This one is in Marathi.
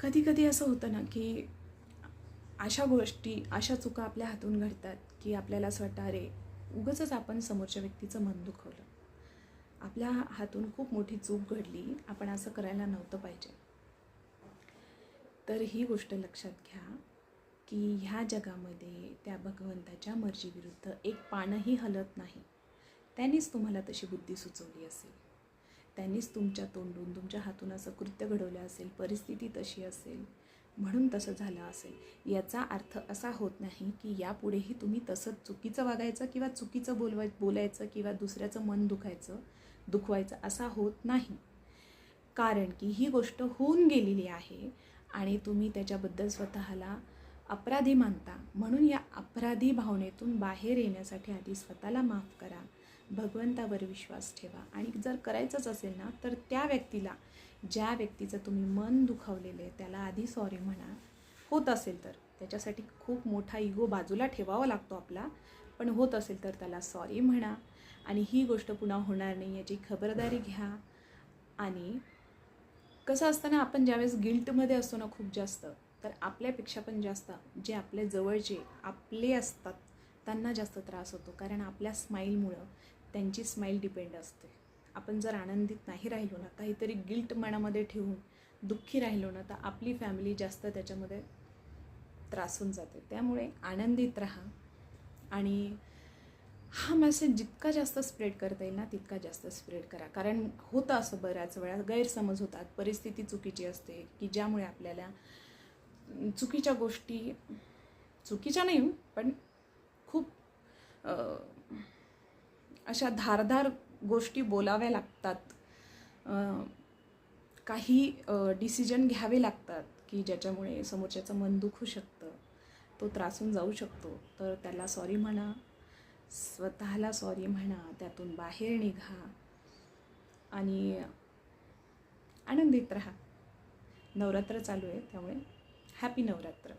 कधी कधी असं होतं ना की अशा गोष्टी, अशा चुका आपल्या हातून घडतात की आपल्याला असं वाटतं, अरे उगाचच आपण समोरच्या व्यक्तीचं मन दुखवलं, आपल्या हातून खूप मोठी चूक घडली, आपण असं करायला नव्हतं पाहिजे. तर ही गोष्ट लक्षात घ्या की ह्या जगामध्ये त्या भगवंताच्या मर्जीविरुद्ध एक पानही हलत नाही. त्यांनीच तुम्हाला तशी बुद्धी सुचवली असेल, त्यांनीच तुमच्या तोंडून, तुमच्या हातून असं कृत्य घडवलं असेल, परिस्थिती तशी असेल म्हणून तसं झालं असेल. याचा अर्थ असा होत नाही की यापुढेही तुम्ही तसंच चुकीचं वागायचं किंवा चुकीचं बोलायचं किंवा दुसऱ्याचं मन दुखवायचं असा होत नाही. कारण की ही गोष्ट होऊन गेलेली आहे आणि तुम्ही त्याच्याबद्दल स्वतःला अपराधी मानता. म्हणून या अपराधी भावनेतून बाहेर येण्यासाठी आधी स्वतःला माफ करा, भगवंतावर विश्वास ठेवा आणि जर करायचंच असेल ना तर त्या व्यक्तीला, ज्या व्यक्तीचं तुम्ही मन दुखावलेलं आहे त्याला आधी सॉरी म्हणा. होत असेल तर त्याच्यासाठी खूप मोठा इगो बाजूला ठेवावा लागतो आपला, पण होत असेल तर त्याला सॉरी म्हणा आणि ही गोष्ट पुन्हा होणार नाही याची खबरदारी घ्या. आणि कसं असतं ना, आपण ज्यावेळेस गिल्टमध्ये असतो ना खूप जास्त, तर आपल्यापेक्षा पण जास्त जे आपल्या जवळचे आपले असतात त्यांना जास्त त्रास होतो. कारण आपल्या स्माईलमुळं त्यांची स्माईल डिपेंड असते. आपण जर आनंदित नाही राहिलो ना, काहीतरी गिल्ट मनामध्ये ठेवून दुःखी राहिलो ना, तर आपली फॅमिली जास्त त्याच्यामध्ये त्रासून जाते. त्यामुळे आनंदित राहा आणि हा मेसेज जितका जास्त स्प्रेड करता येईल ना तितका जास्त स्प्रेड करा. कारण होतं असं बऱ्याच वेळा गैरसमज होतात, परिस्थिती चुकीची असते की ज्यामुळे आपल्याला चुकीच्या गोष्टी, चुकीच्या नाही पण खूप अशा धारदार गोष्टी बोलाव्या लागतात, काही डिसिजन घ्यावे लागतात की ज्याच्यामुळे समोरच्याचं मन दुखू शकतं, तो त्रासून जाऊ शकतो. तर त्याला सॉरी म्हणा, स्वतःला सॉरी म्हणा, त्यातून बाहेर निघा आणि आनंदित राहा. नवरात्र चालू आहे त्यामुळे हॅपी नवरात्र.